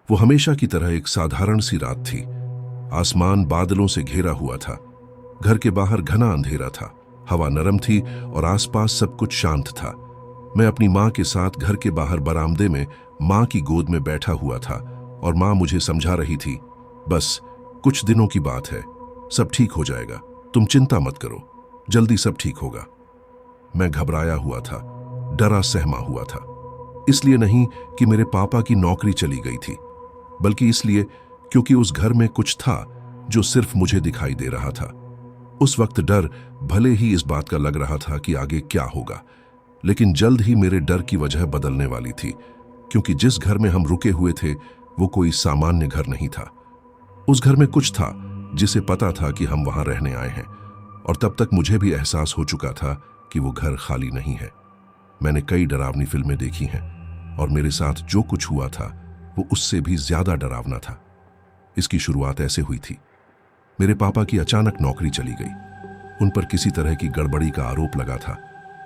वो हमेशा की तरह एक साधारण सी रात थी। आसमान बादलों से घिरा हुआ था। घर के बाहर घना अंधेरा था। हवा नरम थी और आसपास सब कुछ शांत था। मैं अपनी माँ के साथ घर के बाहर बरामदे में माँ की गोद में बैठा हुआ था और माँ मुझे समझा रही थी, बस कुछ दिनों की बात है, सब ठीक हो जाएगा, तुम चिंता मत करो, जल्दी सब ठीक होगा। मैं घबराया हुआ था, डरा सहमा हुआ था। इसलिए नहीं कि मेरे पापा की नौकरी चली गई थी, बल्कि इसलिए क्योंकि उस घर में कुछ था जो सिर्फ मुझे दिखाई दे रहा था। उस वक्त डर भले ही इस बात का लग रहा था कि आगे क्या होगा, लेकिन जल्द ही मेरे डर की वजह बदलने वाली थी, क्योंकि जिस घर में हम रुके हुए थे वो कोई सामान्य घर नहीं था। उस घर में कुछ था जिसे पता था कि हम वहां रहने आए हैं, और तब तक मुझे भी एहसास हो चुका था कि वो घर खाली नहीं है। मैंने कई डरावनी फिल्में देखी हैं और मेरे साथ जो कुछ हुआ था वो उससे भी ज्यादा डरावना था। इसकी शुरुआत ऐसे हुई थी। मेरे पापा की अचानक नौकरी चली गई। उन पर किसी तरह की गड़बड़ी का आरोप लगा था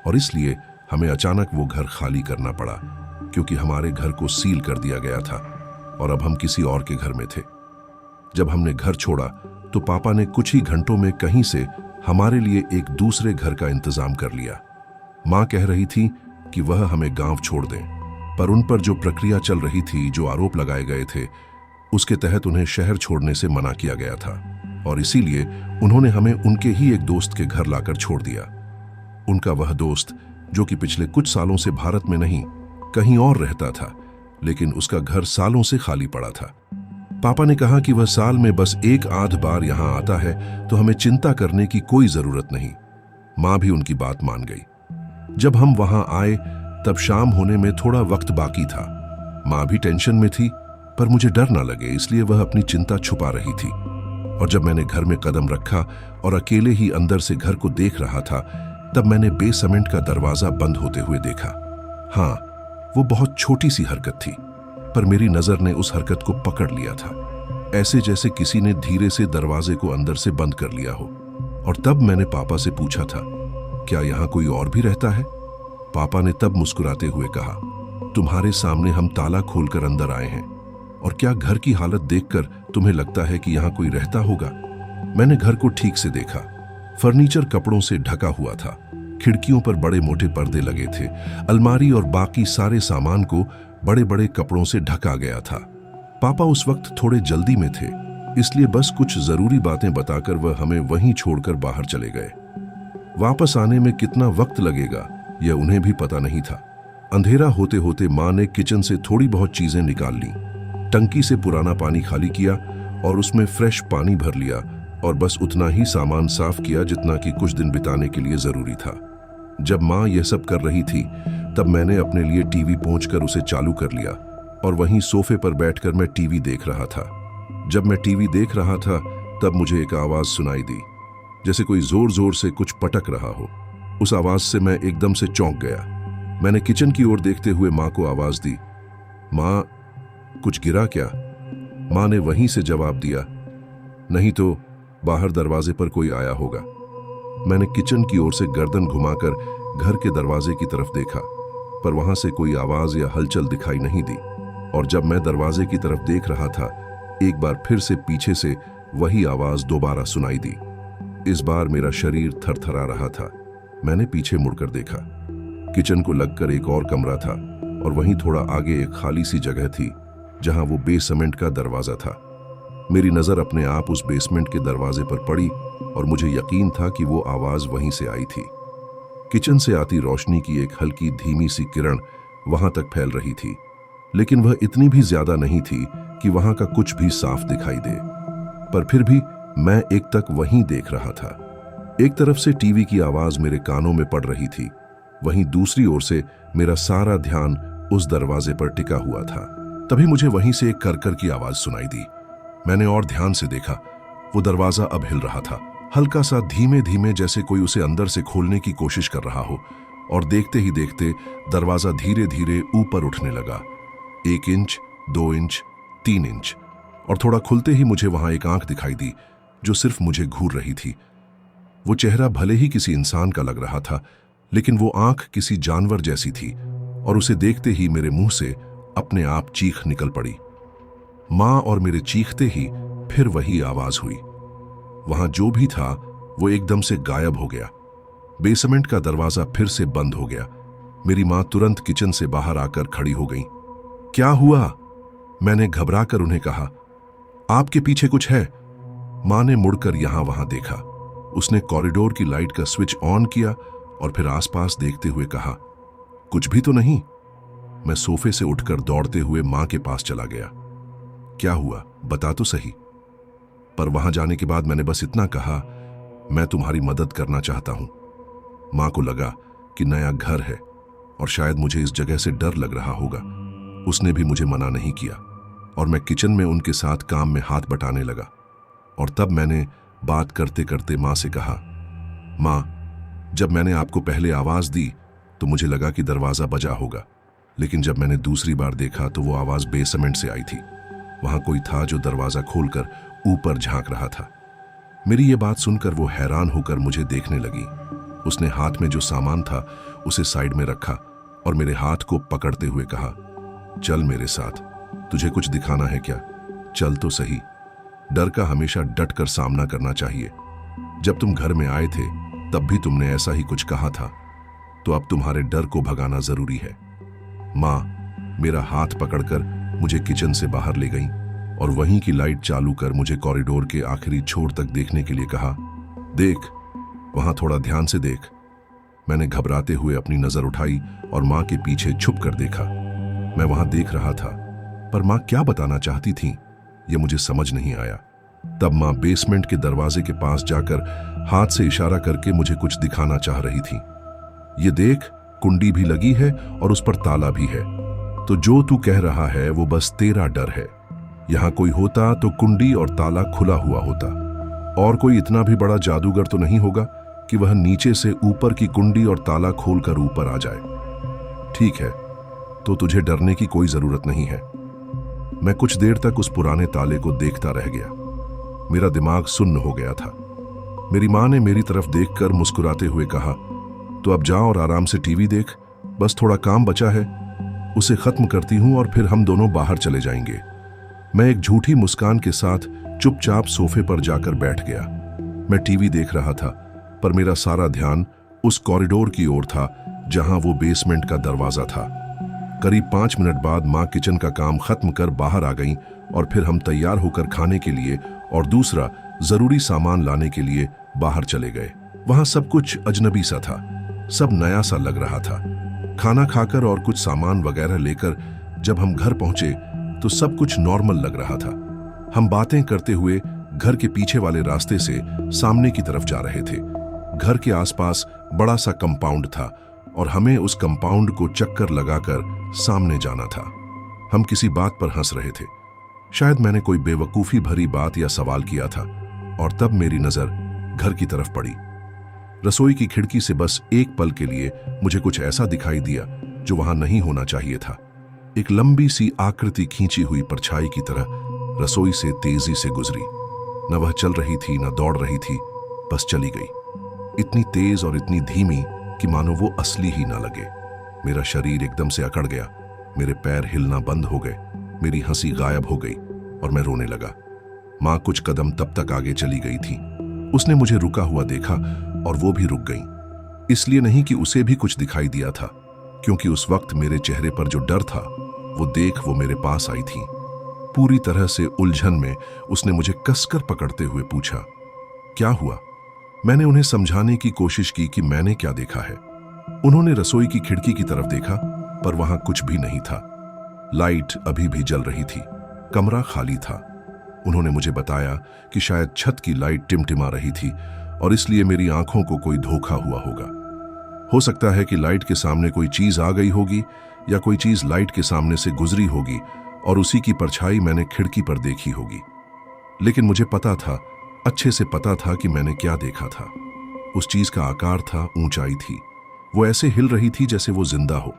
और इसलिए हमें अचानक वो घर खाली करना पड़ा, क्योंकि हमारे घर को सील कर दिया गया था और अब हम किसी और के घर में थे। जब हमने घर छोड़ा तो पापा ने कुछ ही घंटों में कहीं से हमारे लिए एक दूसरे घर का इंतजाम कर लिया। माँ कह रही थी कि वह हमें गांव छोड़ दें, पर उन पर जो प्रक्रिया चल रही थी, जो आरोप लगाए गए थे, उसके तहत उन्हें शहर छोड़ने से मना किया गया था और इसीलिए उन्होंने हमें उनके ही एक दोस्त के घर लाकर छोड़ दिया। उनका वह दोस्त, जो कि पिछले कुछ सालों से भारत में नहीं कहीं और रहता था, लेकिन उसका घर सालों से खाली पड़ा था। पापा ने कहा कि वह साल में बस एक आध बार यहां आता है, तो हमें चिंता करने की कोई जरूरत नहीं। माँ भी उनकी बात मान गई। जब हम वहां आए तब शाम होने में थोड़ा वक्त बाकी था। माँ भी टेंशन में थी, पर मुझे डर ना लगे इसलिए वह अपनी चिंता छुपा रही थी। और जब मैंने घर में कदम रखा और अकेले ही अंदर से घर को देख रहा था, तब मैंने बेसमेंट का दरवाजा बंद होते हुए देखा। हाँ, वो बहुत छोटी सी हरकत थी, पर मेरी नजर ने उस हरकत को पकड़ लिया था, ऐसे जैसे किसी ने धीरे से दरवाजे को अंदर से बंद कर लिया हो। और तब मैंने पापा से पूछा था, क्या यहाँ कोई और भी रहता है? पापा ने तब मुस्कुराते हुए कहा, तुम्हारे सामने हम ताला खोलकर अंदर आए हैं, और क्या घर की हालत देखकर तुम्हें लगता है कि यहाँ कोई रहता होगा? मैंने घर को ठीक से देखा। फर्नीचर कपड़ों से ढका हुआ था, खिड़कियों पर बड़े मोटे पर्दे लगे थे, अलमारी और बाकी सारे सामान को बड़े बड़े कपड़ों से ढका गया था। पापा उस वक्त थोड़े जल्दी में थे, इसलिए बस कुछ जरूरी बातें बताकर वह हमें वहीं छोड़कर बाहर चले गए। वापस आने में कितना वक्त लगेगा यह उन्हें भी पता नहीं था। अंधेरा होते होते माँ ने किचन से थोड़ी बहुत चीजें निकाल ली, टंकी से पुराना पानी खाली किया और उसमें फ्रेश पानी भर लिया, और बस उतना ही सामान साफ किया जितना कि कुछ दिन बिताने के लिए जरूरी था। जब माँ यह सब कर रही थी तब मैंने अपने लिए टीवी पहुंचकर उसे चालू कर लिया और वहीं सोफे पर बैठकर मैं टीवी देख रहा था। जब मैं टीवी देख रहा था तब मुझे एक आवाज सुनाई दी, जैसे कोई जोर जोर से कुछ पटक रहा हो। उस आवाज से मैं एकदम से चौंक गया। मैंने किचन की ओर देखते हुए माँ को आवाज दी, माँ, कुछ गिरा क्या? माँ ने वहीं से जवाब दिया, नहीं तो बाहर दरवाजे पर कोई आया होगा। मैंने किचन की ओर से गर्दन घुमाकर घर के दरवाजे की तरफ देखा, पर वहां से कोई आवाज या हलचल दिखाई नहीं दी। और जब मैं दरवाजे की तरफ देख रहा था, एक बार फिर से पीछे से वही आवाज दोबारा सुनाई दी। इस बार मेरा शरीर थरथरा रहा था। मैंने पीछे मुड़कर देखा। किचन को लगकर एक और कमरा था और वहीं थोड़ा आगे एक खाली सी जगह थी जहां वो बेसमेंट का दरवाजा था। मेरी नजर अपने आप उस बेसमेंट के दरवाजे पर पड़ी और मुझे यकीन था कि वो आवाज वहीं से आई थी। किचन से आती रोशनी की एक हल्की धीमी सी किरण वहां तक फैल रही थी, लेकिन वह इतनी भी ज्यादा नहीं थी कि वहां का कुछ भी साफ दिखाई दे। पर फिर भी मैं एक तक वहीं देख रहा था। एक तरफ से टीवी की आवाज मेरे कानों में पड़ रही थी, वहीं दूसरी ओर से मेरा सारा ध्यान उस दरवाजे पर टिका हुआ था। तभी मुझे वहीं से एक करकर की आवाज सुनाई दी। मैंने और ध्यान से देखा। वो दरवाजा अब हिल रहा था, हल्का सा धीमे धीमे, जैसे कोई उसे अंदर से खोलने की कोशिश कर रहा हो। और देखते ही देखते दरवाजा धीरे धीरे ऊपर उठने लगा। 1 इंच, 2 इंच, 3 इंच, और थोड़ा खुलते ही मुझे वहां एक आंख दिखाई दी जो सिर्फ मुझे घूर रही थी। वो चेहरा भले ही किसी इंसान का लग रहा था, लेकिन वो आंख किसी जानवर जैसी थी, और उसे देखते ही मेरे मुंह से अपने आप चीख निकल पड़ी। मां और मेरे चीखते ही फिर वही आवाज हुई। वहां जो भी था वो एकदम से गायब हो गया। बेसमेंट का दरवाजा फिर से बंद हो गया। मेरी मां तुरंत किचन से बाहर आकर खड़ी हो गई। क्या हुआ? मैंने घबराकर उन्हें कहा। आपके पीछे कुछ है। मां ने मुड़कर यहां वहां देखा। उसने कॉरिडोर की लाइट का स्विच ऑन किया और फिर आसपास देखते हुए कहा, कुछ भी तो नहीं। मैं सोफे से उठकर दौड़ते हुए मां के पास चला गया। क्या हुआ, बता तो सही। पर वहां जाने के बाद मैंने बस इतना कहा, मैं तुम्हारी मदद करना चाहता हूं। मां को लगा कि नया घर है और शायद मुझे इस जगह से डर लग रहा होगा। उसने भी मुझे मना नहीं किया और मैं किचन में उनके साथ काम में हाथ बटाने लगा। और तब मैंने बात करते करते मां से कहा, मां, जब मैंने आपको पहले आवाज दी तो मुझे लगा कि दरवाजा बजा होगा, लेकिन जब मैंने दूसरी बार देखा तो वो आवाज बेसमेंट से आई थी। वहां कोई था जो दरवाजा खोलकर ऊपर झांक रहा था। मेरी ये बात सुनकर वो हैरान होकर मुझे देखने लगी। उसने हाथ में जो सामान था उसे साइड में रखा और मेरे हाथ को पकड़ते हुए कहा, चल मेरे साथ, तुझे कुछ दिखाना है क्या? चल तो सही। डर का हमेशा डट कर सामना करना चाहिए। जब तुम घर में आए थे तब भी तुमने ऐसा ही कुछ कहा था, तो अब तुम्हारे डर को भगाना जरूरी है। मां मेरा हाथ पकड़कर मुझे किचन से बाहर ले गई और वहीं की लाइट चालू कर मुझे कॉरिडोर के आखिरी छोर तक देखने के लिए कहा, देख, वहां थोड़ा ध्यान से देख। मैंने घबराते हुए अपनी नजर उठाई और मां के पीछे छुप कर देखा। मैं वहां देख रहा था, पर मां क्या बताना चाहती थी ये मुझे समझ नहीं आया। तब मां बेसमेंट के दरवाजे के पास जाकर हाथ से इशारा करके मुझे कुछ दिखाना चाह रही थी। ये देख, कुंडी भी लगी है और उस पर ताला भी है। तो जो तू कह रहा है वो बस तेरा डर है। यहां कोई होता तो कुंडी और ताला खुला हुआ होता, और कोई इतना भी बड़ा जादूगर तो नहीं होगा कि वह नीचे से ऊपर की कुंडी और ताला खोलकर ऊपर आ जाए। ठीक है, तो तुझे डरने की कोई जरूरत नहीं है। मैं कुछ देर तक उस पुराने ताले को देखता रह गया। मेरा दिमाग सुन्न हो गया था। मेरी मां ने मेरी तरफ देखकर मुस्कुराते हुए कहा, तो अब जा और आराम से टीवी देख, बस थोड़ा काम बचा है, उसे खत्म करती हूं और फिर हम दोनों बाहर चले जाएंगे। मैं एक झूठी मुस्कान के साथ चुपचाप सोफे पर जाकर बैठ गया। मैं टीवी देख रहा था, पर मेरा सारा ध्यान उस कॉरिडोर की ओर था जहां वो बेसमेंट का दरवाजा था। करीब 5 मिनट बाद मां किचन का काम खत्म कर बाहर आ गईं और फिर हम तैयार होकर खाने के लिए और दूसरा जरूरी सामान लाने के लिए बाहर चले गए। वहां सब कुछ अजनबी सा था, सब नया सा लग रहा था। खाना खाकर और कुछ सामान वगैरह लेकर जब हम घर पहुंचे तो सब कुछ नॉर्मल लग रहा था। हम बातें करते हुए घर के पीछे वाले रास्ते से सामने की तरफ जा रहे थे। घर के आसपास बड़ा सा कंपाउंड था और हमें उस कंपाउंड को चक्कर लगाकर सामने जाना था। हम किसी बात पर हंस रहे थे। शायद मैंने कोई बेवकूफी भरी बात या सवाल किया था और तब मेरी नजर घर की तरफ पड़ी। रसोई की खिड़की से बस एक पल के लिए मुझे कुछ ऐसा दिखाई दिया जो वहां नहीं होना चाहिए था। एक लंबी सी आकृति खींची हुई परछाई की तरह रसोई से तेजी से गुजरी। न वह चल रही थी न दौड़ रही थी, बस चली गई। इतनी तेज और इतनी धीमी कि मानो वो असली ही ना लगे। मेरा शरीर एकदम से अकड़ गया, मेरे पैर हिलना बंद हो गए, मेरी हंसी गायब हो गई और मैं रोने लगा। मां कुछ कदम तब तक आगे चली गई थी। उसने मुझे रुका हुआ देखा और वो भी रुक गई। इसलिए नहीं कि उसे भी कुछ दिखाई दिया था, क्योंकि उस वक्त मेरे चेहरे पर जो डर था वो देख वो मेरे पास आई थी। पूरी तरह से उलझन में उसने मुझे कसकर पकड़ते हुए पूछा, क्या हुआ? मैंने उन्हें समझाने की कोशिश की कि मैंने क्या देखा है। उन्होंने रसोई की खिड़की की तरफ देखा, पर वहां कुछ भी नहीं था। लाइट अभी भी जल रही थी, कमरा खाली था। उन्होंने मुझे बताया कि शायद छत की लाइट टिमटिमा रही थी और इसलिए मेरी आंखों को कोई धोखा हुआ होगा। हो सकता है कि लाइट के सामने कोई चीज आ गई होगी या कोई चीज लाइट के सामने से गुजरी होगी और उसी की परछाई मैंने खिड़की पर देखी होगी। लेकिन मुझे पता था, अच्छे से पता था कि मैंने क्या देखा था। उस चीज का आकार था, ऊंचाई थी, वो ऐसे हिल रही थी जैसे वो जिंदा हो।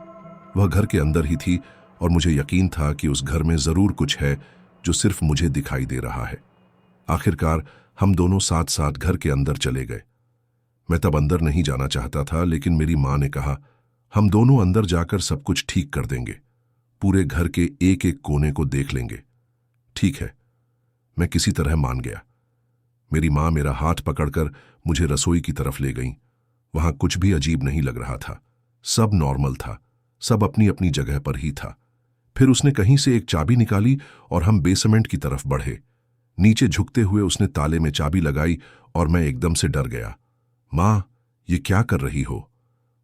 वह घर के अंदर ही थी और मुझे यकीन था कि उस घर में जरूर कुछ है जो सिर्फ मुझे दिखाई दे रहा है। आखिरकार हम दोनों साथ साथ घर के अंदर चले गए। मैं तब अंदर नहीं जाना चाहता था, लेकिन मेरी मां ने कहा, हम दोनों अंदर जाकर सब कुछ ठीक कर देंगे, पूरे घर के एक एक कोने को देख लेंगे। ठीक है, मैं किसी तरह मान गया। मेरी माँ मेरा हाथ पकड़कर मुझे रसोई की तरफ ले गईं। वहां कुछ भी अजीब नहीं लग रहा था, सब नॉर्मल था, सब अपनी अपनी जगह पर ही था। फिर उसने कहीं से एक चाबी निकाली और हम बेसमेंट की तरफ बढ़े। नीचे झुकते हुए उसने ताले में चाबी लगाई और मैं एकदम से डर गया। माँ, ये क्या कर रही हो?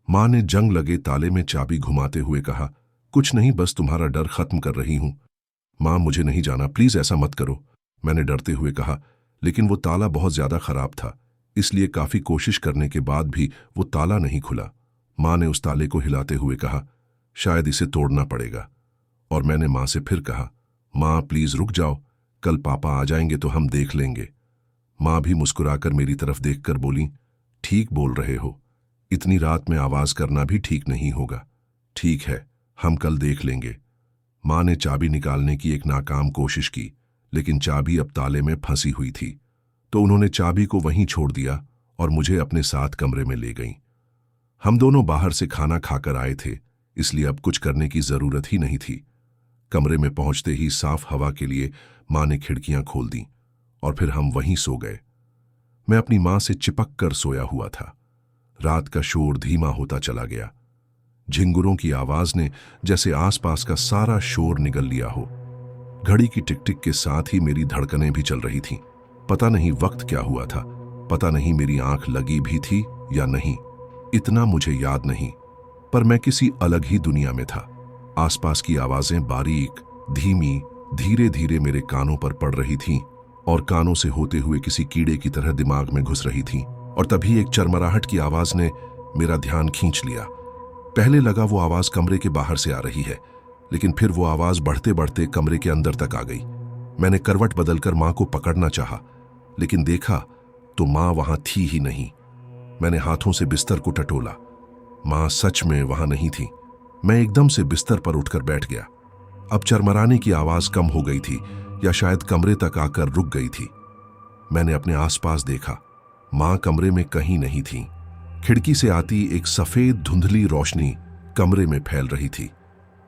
माँ ने जंग लगे ताले में चाबी घुमाते हुए कहा, कुछ नहीं, बस तुम्हारा डर खत्म कर रही हूं। माँ, मुझे नहीं जाना, प्लीज ऐसा मत करो, मैंने डरते हुए कहा। लेकिन वो ताला बहुत ज्यादा खराब था, इसलिए काफी कोशिश करने के बाद भी वो ताला नहीं खुला। माँ ने उस ताले को हिलाते हुए कहा, शायद इसे तोड़ना पड़ेगा। और मैंने माँ से फिर कहा, माँ प्लीज रुक जाओ, कल पापा आ जाएंगे तो हम देख लेंगे। माँ भी मुस्कुराकर मेरी तरफ देखकर बोली, ठीक बोल रहे हो, इतनी रात में आवाज करना भी ठीक नहीं होगा। ठीक है, हम कल देख लेंगे। माँ ने चाबी निकालने की एक नाकाम कोशिश की, लेकिन चाबी अब ताले में फंसी हुई थी, तो उन्होंने चाबी को वहीं छोड़ दिया और मुझे अपने साथ कमरे में ले गईं। हम दोनों बाहर से खाना खाकर आए थे, इसलिए अब कुछ करने की जरूरत ही नहीं थी। कमरे में पहुंचते ही साफ हवा के लिए माँ ने खिड़कियां खोल दी और फिर हम वहीं सो गए। मैं अपनी माँ से चिपक कर सोया हुआ था। रात का शोर धीमा होता चला गया। झिंगुरों की आवाज ने जैसे आसपास का सारा शोर निगल लिया हो। घड़ी की टिक टिक के साथ ही मेरी धड़कनें भी चल रही थीं। पता नहीं वक्त क्या हुआ था, पता नहीं मेरी आंख लगी भी थी या नहीं, इतना मुझे याद नहीं, पर मैं किसी अलग ही दुनिया में था। आसपास की आवाजें बारीक, धीमी, धीरे धीरे मेरे कानों पर पड़ रही थीं और कानों से होते हुए किसी कीड़े की तरह दिमाग में घुस रही थीं। और तभी एक चरमराहट की आवाज ने मेरा ध्यान खींच लिया। पहले लगा वो आवाज कमरे के बाहर से आ रही है, लेकिन फिर वो आवाज बढ़ते बढ़ते कमरे के अंदर तक आ गई। मैंने करवट बदलकर माँ को पकड़ना चाहा, लेकिन देखा तो माँ वहां थी ही नहीं। मैंने हाथों से बिस्तर को टटोला, माँ सच में वहां नहीं थी। मैं एकदम से बिस्तर पर उठकर बैठ गया। अब चरमराने की आवाज कम हो गई थी या शायद कमरे तक आकर रुक गई थी। मैंने अपने आसपास देखा, माँ कमरे में कहीं नहीं थी। खिड़की से आती एक सफेद धुंधली रोशनी कमरे में फैल रही थी,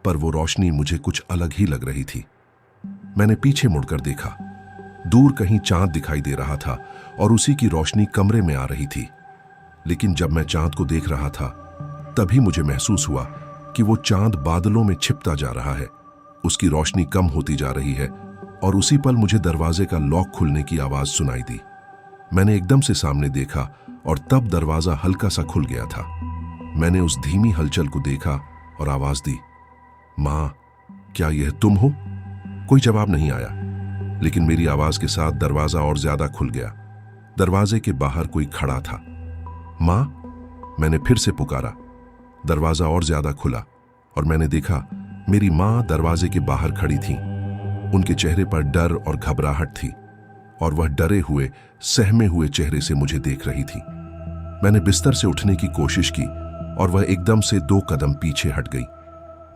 पर वो रोशनी मुझे कुछ अलग ही लग रही थी। मैंने पीछे मुड़कर देखा, दूर कहीं चांद दिखाई दे रहा था और उसी की रोशनी कमरे में आ रही थी। लेकिन जब मैं चांद को देख रहा था, तभी मुझे महसूस हुआ कि वो चांद बादलों में छिपता जा रहा है, उसकी रोशनी कम होती जा रही है। और उसी पल मुझे दरवाजे का लॉक खुलने की आवाज सुनाई दी। मैंने एकदम से सामने देखा और तब दरवाजा हल्का सा खुल गया था। मैंने उस धीमी हलचल को देखा और आवाज दी, माँ, क्या यह तुम हो? कोई जवाब नहीं आया, लेकिन मेरी आवाज के साथ दरवाजा और ज्यादा खुल गया। दरवाजे के बाहर कोई खड़ा था। माँ, मैंने फिर से पुकारा। दरवाजा और ज्यादा खुला और मैंने देखा मेरी माँ दरवाजे के बाहर खड़ी थी। उनके चेहरे पर डर और घबराहट थी और वह डरे हुए, सहमे हुए चेहरे से मुझे देख रही थी। मैंने बिस्तर से उठने की कोशिश की और वह एकदम से 2 कदम पीछे हट गई।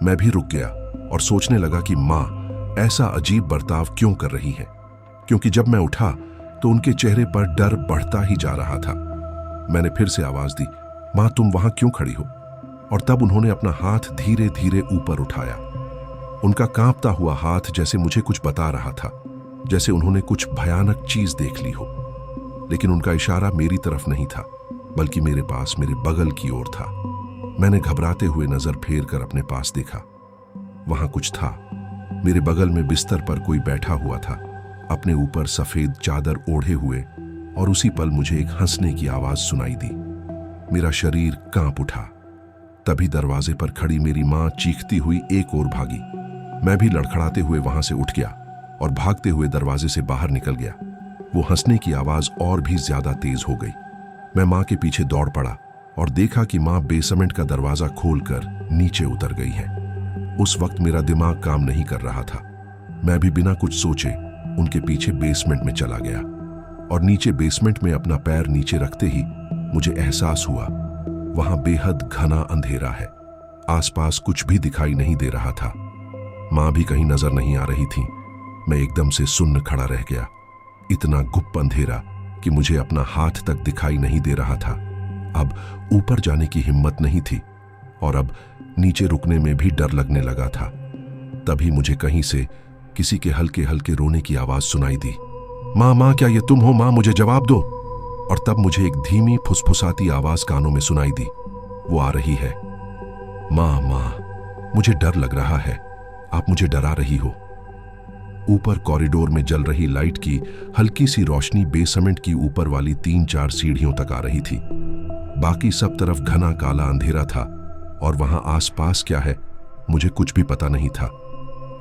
मैं भी रुक गया और सोचने लगा कि माँ ऐसा अजीब बर्ताव क्यों कर रही है, क्योंकि जब मैं उठा तो उनके चेहरे पर डर बढ़ता ही जा रहा था। मैंने फिर से आवाज दी, माँ तुम वहां क्यों खड़ी हो? और तब उन्होंने अपना हाथ धीरे धीरे ऊपर उठाया। उनका कांपता हुआ हाथ जैसे मुझे कुछ बता रहा था, जैसे उन्होंने कुछ भयानक चीज देख ली हो। लेकिन उनका इशारा मेरी तरफ नहीं था, बल्कि मेरे पास, मेरे बगल की ओर था। मैंने घबराते हुए नजर फेर कर अपने पास देखा। वहां कुछ था। मेरे बगल में बिस्तर पर कोई बैठा हुआ था, अपने ऊपर सफेद चादर ओढ़े हुए, और उसी पल मुझे एक हंसने की आवाज सुनाई दी। मेरा शरीर कांप उठा। तभी दरवाजे पर खड़ी मेरी माँ चीखती हुई एक ओर भागी। मैं भी लड़खड़ाते हुए वहां से उठ गया और भागते हुए दरवाजे से बाहर निकल गया। वो हंसने की आवाज और भी ज्यादा तेज हो गई। मैं माँ के पीछे दौड़ पड़ा और देखा कि माँ बेसमेंट का दरवाजा खोलकर नीचे उतर गई है। उस वक्त मेरा दिमाग काम नहीं कर रहा था। मैं भी बिना कुछ सोचे उनके पीछे बेसमेंट में चला गया और नीचे बेसमेंट में अपना पैर नीचे रखते ही मुझे एहसास हुआ वहां बेहद घना अंधेरा है। आसपास कुछ भी दिखाई नहीं दे रहा था। माँ भी कहीं नजर नहीं आ रही थी। मैं एकदम से सुन्न खड़ा रह गया। इतना गुप्त अंधेरा कि मुझे अपना हाथ तक दिखाई नहीं दे रहा था। अब ऊपर जाने की हिम्मत नहीं थी और अब नीचे रुकने में भी डर लगने लगा था। तभी मुझे कहीं से किसी के हल्के हल्के रोने की आवाज सुनाई दी। माँ माँ, क्या ये तुम हो? माँ, मुझे जवाब दो। और तब मुझे एक धीमी फुसफुसाती आवाज कानों में सुनाई दी। वो आ रही है। माँ माँ, मुझे डर लग रहा है, आप मुझे डरा रही हो। ऊपर कॉरिडोर में जल रही लाइट की हल्की सी रोशनी बेसमेंट की ऊपर वाली 3-4 सीढ़ियों तक आ रही थी। बाकी सब तरफ घना काला अंधेरा था और वहां आसपास क्या है मुझे कुछ भी पता नहीं था।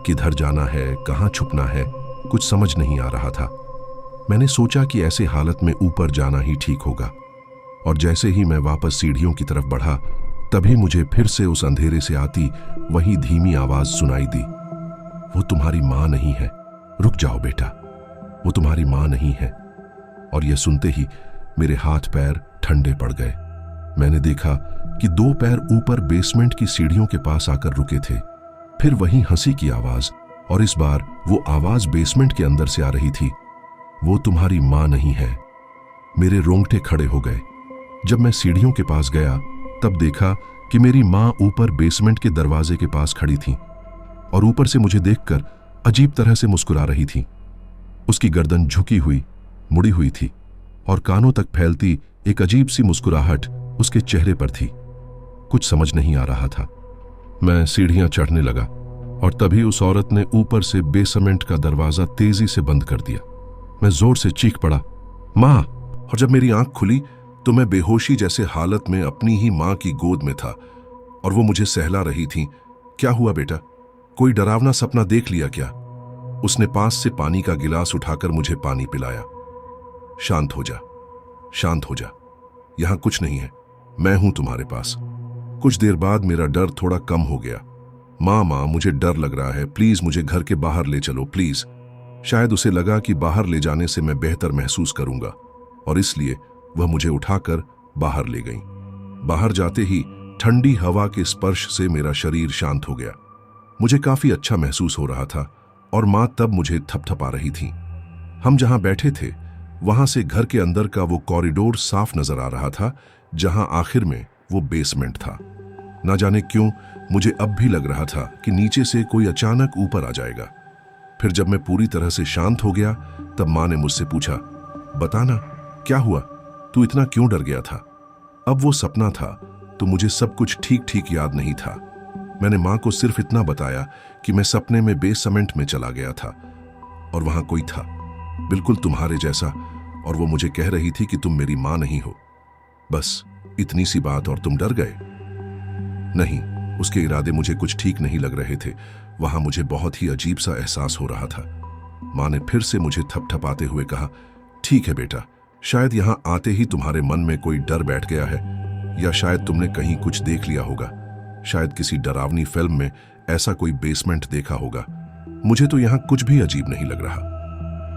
किधर जाना है, कहां छुपना है, कुछ समझ नहीं आ रहा था। मैंने सोचा कि ऐसे हालत में ऊपर जाना ही ठीक होगा, और जैसे ही मैं वापस सीढ़ियों की तरफ बढ़ा तभी मुझे फिर से उस अंधेरे से आती वही धीमी आवाज सुनाई दी। वो तुम्हारी माँ नहीं है, रुक जाओ बेटा, वो तुम्हारी माँ नहीं है। और यह सुनते ही मेरे हाथ पैर ठंडे पड़ गए। मैंने देखा कि 2 पैर ऊपर बेसमेंट की सीढ़ियों के पास आकर रुके थे। फिर वही हंसी की आवाज, और इस बार वो आवाज बेसमेंट के अंदर से आ रही थी। वो तुम्हारी माँ नहीं है। मेरे रोंगटे खड़े हो गए। जब मैं सीढ़ियों के पास गया तब देखा कि मेरी माँ ऊपर बेसमेंट के दरवाजे के पास खड़ी थी और ऊपर से मुझे देखकर अजीब तरह से मुस्कुरा रही थी। उसकी गर्दन झुकी हुई, मुड़ी हुई थी और कानों तक फैलती एक अजीब सी मुस्कुराहट उसके चेहरे पर थी। कुछ समझ नहीं आ रहा था। मैं सीढ़ियां चढ़ने लगा और तभी उस औरत ने ऊपर से बेसमेंट का दरवाजा तेजी से बंद कर दिया। मैं जोर से चीख पड़ा, माँ! और जब मेरी आंख खुली तो मैं बेहोशी जैसे हालत में अपनी ही माँ की गोद में था और वो मुझे सहला रही थी। क्या हुआ बेटा, कोई डरावना सपना देख लिया क्या? उसने पास से पानी का गिलास उठाकर मुझे पानी पिलाया। शांत हो जा, शांत हो जा, यहां कुछ नहीं है, मैं हूं तुम्हारे पास। कुछ देर बाद मेरा डर थोड़ा कम हो गया। माँ माँ, मुझे डर लग रहा है, प्लीज मुझे घर के बाहर ले चलो प्लीज। शायद उसे लगा कि बाहर ले जाने से मैं बेहतर महसूस करूंगा और इसलिए वह मुझे उठाकर बाहर ले गई। बाहर जाते ही ठंडी हवा के स्पर्श से मेरा शरीर शांत हो गया। मुझे काफी अच्छा महसूस हो रहा था और माँ तब मुझे थपथपा रही थी। हम जहां बैठे थे वहां से घर के अंदर का वो कॉरिडोर साफ नजर आ रहा था, जहां आखिर में वो बेसमेंट था। ना जाने क्यों मुझे अब भी लग रहा था कि नीचे से कोई अचानक ऊपर आ जाएगा। फिर जब मैं पूरी तरह से शांत हो गया तब माँ ने मुझसे पूछा, बताना क्या हुआ, तू इतना क्यों डर गया था? अब वो सपना था तो मुझे सब कुछ ठीक ठीक याद नहीं था। मैंने माँ को सिर्फ इतना बताया कि मैं सपने में बेसमेंट में चला गया था और वहां कोई था बिल्कुल तुम्हारे जैसा, और वो मुझे कह रही थी कि तुम मेरी माँ नहीं हो। बस इतनी सी बात और तुम डर गए? नहीं, उसके इरादे मुझे कुछ ठीक नहीं लग रहे थे। वहां मुझे बहुत ही अजीब सा एहसास हो रहा था। माँ ने फिर से मुझे थपथपाते हुए कहा, ठीक है बेटा, शायद यहां आते ही तुम्हारे मन में कोई डर बैठ गया है, या शायद तुमने कहीं कुछ देख लिया होगा। शायद किसी डरावनी फिल्म में ऐसा कोई बेसमेंट देखा होगा। मुझे तो यहां कुछ भी अजीब नहीं लग रहा।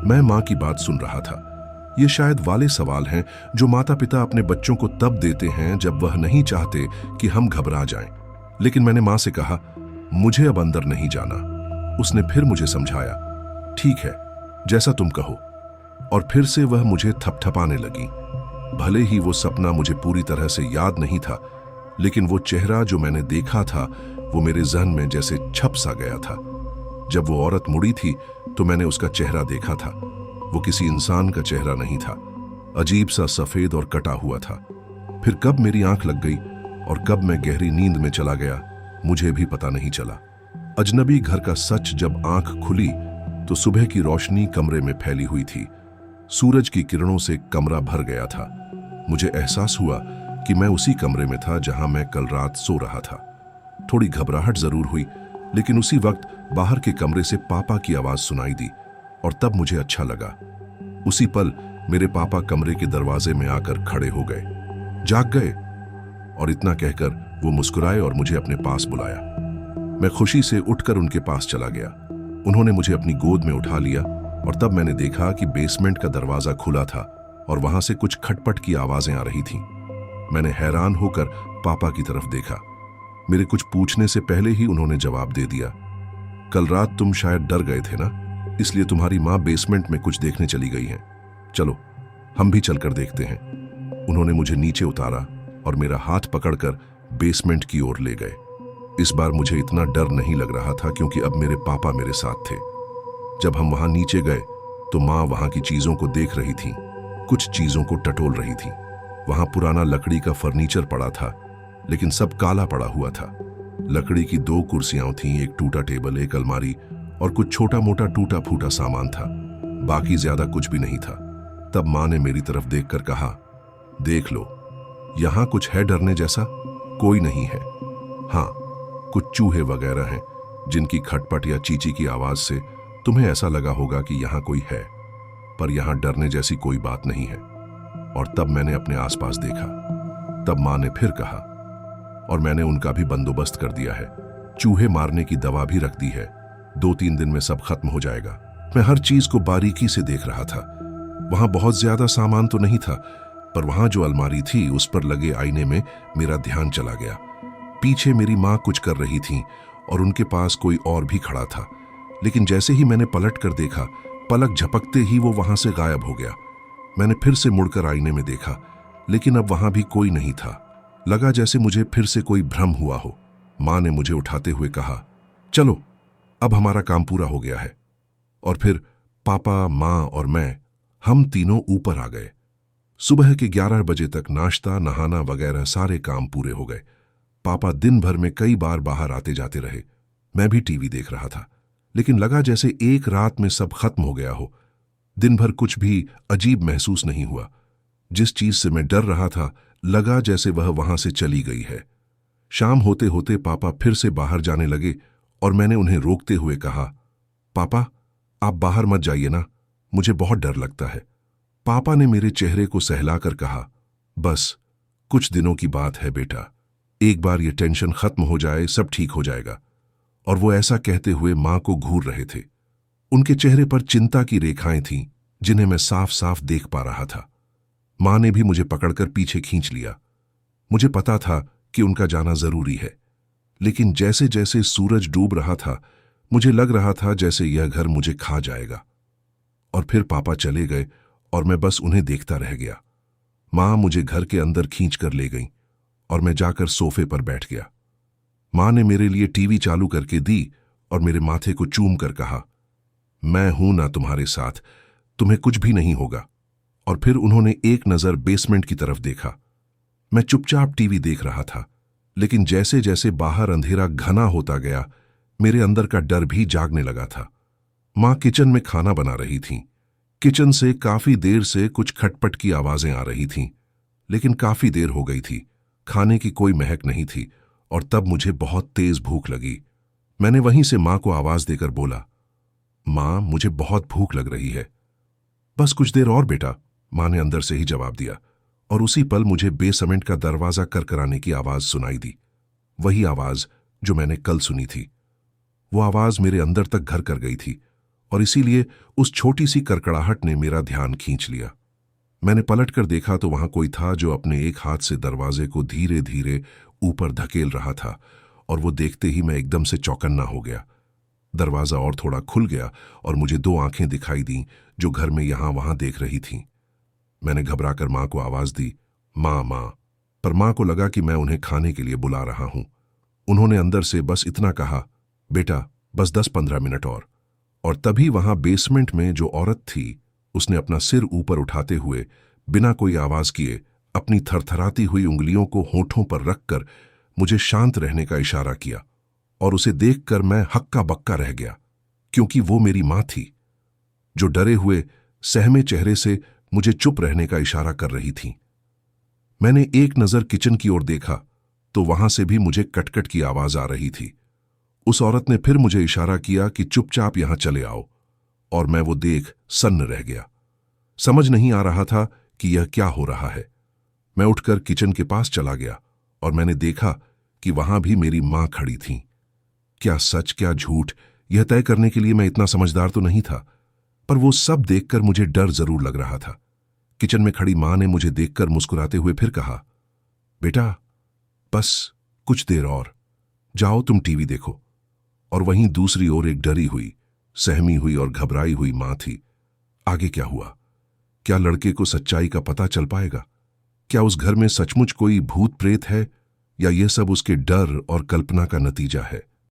मैं माँ की बात सुन रहा था। ये शायद वाले सवाल हैं जो माता पिता अपने बच्चों को तब देते हैं जब वह नहीं चाहते कि हम घबरा जाएं। लेकिन मैंने माँ से कहा, मुझे अब अंदर नहीं जाना। उसने फिर मुझे समझाया, ठीक है, जैसा तुम कहो। और फिर से वह मुझे थपथपाने लगी। भले ही वो सपना मुझे पूरी तरह से याद नहीं था, लेकिन वो चेहरा जो मैंने देखा था वो मेरे जहन में जैसे छप सा गया था। जब वो औरत मुड़ी थी तो मैंने उसका चेहरा देखा था। वो किसी इंसान का चेहरा नहीं था, अजीब सा सफेद और कटा हुआ था। फिर कब मेरी आंख लग गई और कब मैं गहरी नींद में चला गया मुझे भी पता नहीं चला। अजनबी घर का सच जब आंख खुली तो सुबह की रोशनी कमरे में फैली हुई थी। सूरज की किरणों से कमरा भर गया था। मुझे एहसास हुआ कि मैं उसी कमरे में था जहां मैं कल रात सो रहा था। थोड़ी घबराहट जरूर हुई, लेकिन उसी वक्त बाहर के कमरे से पापा की आवाज सुनाई दी और तब मुझे अच्छा लगा। उसी पल मेरे पापा कमरे के दरवाजे में आकर खड़े हो गए। जाग गए? और इतना कहकर वो मुस्कुराए और मुझे अपने पास बुलाया। मैं खुशी से उठकर उनके पास चला गया। उन्होंने मुझे अपनी गोद में उठा लिया और तब मैंने देखा कि बेसमेंट का दरवाजा खुला था और वहां से कुछ खटपट की आवाजें आ रही थीं। मैंने हैरान होकर पापा की तरफ देखा। मेरे कुछ पूछने से पहले ही उन्होंने जवाब दे दिया, कल रात तुम शायद डर गए थे ना, इसलिए तुम्हारी माँ बेसमेंट में कुछ देखने चली गई है। चलो हम भी चलकर देखते हैं। उन्होंने मुझे नीचे उतारा और मेरा हाथ पकड़कर बेसमेंट की ओर ले गए। इस बार मुझे इतना डर नहीं लग रहा था क्योंकि अब मेरे पापा मेरे साथ थे। जब हम वहां नीचे गए तो माँ वहां की चीजों को देख रही थी, कुछ चीजों को टटोल रही थी। वहां पुराना लकड़ी का फर्नीचर पड़ा था, लेकिन सब काला पड़ा हुआ था। लकड़ी की 2 कुर्सियां थीं, एक टूटा टेबल, एक अलमारी और कुछ छोटा मोटा टूटा फूटा सामान था। बाकी ज्यादा कुछ भी नहीं था। तब माँ ने मेरी तरफ देखकर कहा, देख लो, यहां कुछ है डरने जैसा? कोई नहीं है। हाँ, कुछ चूहे वगैरह हैं जिनकी खटपट या चींची की आवाज से तुम्हें ऐसा लगा होगा कि यहां कोई है, पर यहां डरने जैसी कोई बात नहीं है। और तब मैंने अपने आसपास देखा। तब माँ ने फिर कहा, और मैंने उनका भी बंदोबस्त कर दिया है। चूहे मारने की दवा भी रख दी है। 2-3 दिन में सब खत्म हो जाएगा। मैं हर चीज को बारीकी से देख रहा था। वहां बहुत ज्यादा सामान तो नहीं था, पर वहां जो अलमारी थी उस पर लगे आईने में मेरा ध्यान चला गया। पीछे मेरी माँ कुछ कर रही थी और उनके पास कोई और भी खड़ा था, लेकिन जैसे ही मैंने पलट कर देखा, पलक झपकते ही वो वहां से गायब हो गया। मैंने फिर से मुड़कर आईने में देखा, लेकिन अब वहां भी कोई नहीं था। लगा जैसे मुझे फिर से कोई भ्रम हुआ हो। माँ ने मुझे उठाते हुए कहा, चलो, अब हमारा काम पूरा हो गया है। और फिर पापा, माँ और मैं, हम तीनों ऊपर आ गए। सुबह के 11 बजे तक नाश्ता, नहाना वगैरह सारे काम पूरे हो गए। पापा दिन भर में कई बार बाहर आते जाते रहे। मैं भी टीवी देख रहा था, लेकिन लगा जैसे एक रात में सब खत्म हो गया हो। दिन भर कुछ भी अजीब महसूस नहीं हुआ। जिस चीज से मैं डर रहा था, लगा जैसे वह वहां से चली गई है। शाम होते होते पापा फिर से बाहर जाने लगे और मैंने उन्हें रोकते हुए कहा, पापा, आप बाहर मत जाइए ना, मुझे बहुत डर लगता है। पापा ने मेरे चेहरे को सहलाकर कहा, बस कुछ दिनों की बात है बेटा, एक बार ये टेंशन खत्म हो जाए सब ठीक हो जाएगा। और वो ऐसा कहते हुए मां को घूर रहे थे। उनके चेहरे पर चिंता की रेखाएं थीं, जिन्हें मैं साफ साफ देख पा रहा था। मां ने भी मुझे पकड़कर पीछे खींच लिया। मुझे पता था कि उनका जाना जरूरी है, लेकिन जैसे जैसे सूरज डूब रहा था, मुझे लग रहा था जैसे यह घर मुझे खा जाएगा। और फिर पापा चले गए और मैं बस उन्हें देखता रह गया। मां मुझे घर के अंदर खींच कर ले गई और मैं जाकर सोफे पर बैठ गया। मां ने मेरे लिए टीवी चालू करके दी और मेरे माथे को चूम कर कहा, मैं हूं ना तुम्हारे साथ, तुम्हें कुछ भी नहीं होगा। और फिर उन्होंने एक नजर बेसमेंट की तरफ देखा। मैं चुपचाप टीवी देख रहा था, लेकिन जैसे जैसे बाहर अंधेरा घना होता गया, मेरे अंदर का डर भी जागने लगा था। मां किचन में खाना बना रही थीं। किचन से काफी देर से कुछ खटपट की आवाजें आ रही थीं, लेकिन काफी देर हो गई थी। खाने की कोई महक नहीं थी और तब मुझे बहुत तेज भूख लगी। मैंने वहीं से मां को आवाज देकर बोला, मां, मुझे बहुत भूख लग रही है। बस कुछ देर और बेटा, मां ने अंदर से ही जवाब दिया। और उसी पल मुझे बेसमेंट का दरवाजा करकराने की आवाज सुनाई दी। वही आवाज जो मैंने कल सुनी थी। वो आवाज मेरे अंदर तक घर कर गई थी और इसीलिए उस छोटी सी करकड़ाहट ने मेरा ध्यान खींच लिया। मैंने पलटकर देखा तो वहां कोई था जो अपने एक हाथ से दरवाजे को धीरे धीरे ऊपर धकेल रहा था, और वो देखते ही मैं एकदम से चौकन्ना हो गया। दरवाजा और थोड़ा खुल गया और मुझे 2 आंखें दिखाई दीं जो घर में यहां वहां देख रही थीं। मैंने घबराकर मां को आवाज दी, मां, मां, पर मां को लगा कि मैं उन्हें खाने के लिए बुला रहा हूं। उन्होंने अंदर से बस इतना कहा, बेटा, बस 10-15 मिनट और तभी वहां बेसमेंट में जो औरत थी, उसने अपना सिर ऊपर उठाते हुए बिना कोई आवाज किए अपनी थरथराती हुई उंगलियों को होठों पर रखकर मुझे शांत रहने का इशारा किया। और उसे देखकर मैं हक्का बक्का रह गया, क्योंकि वो मेरी मां थी, जो डरे हुए सहमे चेहरे से मुझे चुप रहने का इशारा कर रही थी। मैंने एक नजर किचन की ओर देखा तो वहां से भी मुझे कटकट की आवाज आ रही थी। उस औरत ने फिर मुझे इशारा किया कि चुपचाप यहां चले आओ, और मैं वो देख सन्न रह गया। समझ नहीं आ रहा था कि यह क्या हो रहा है। मैं उठकर किचन के पास चला गया और मैंने देखा कि वहां भी मेरी मां खड़ी थी। क्या सच क्या झूठ, यह तय करने के लिए मैं इतना समझदार तो नहीं था, पर वो सब देखकर मुझे डर जरूर लग रहा था। किचन में खड़ी मां ने मुझे देखकर मुस्कुराते हुए फिर कहा, बेटा, बस कुछ देर और, जाओ तुम टीवी देखो। और वहीं दूसरी ओर एक डरी हुई, सहमी हुई और घबराई हुई मां थी। आगे क्या हुआ? क्या लड़के को सच्चाई का पता चल पाएगा? क्या उस घर में सचमुच कोई भूत प्रेत है, या यह सब उसके डर और कल्पना का नतीजा है?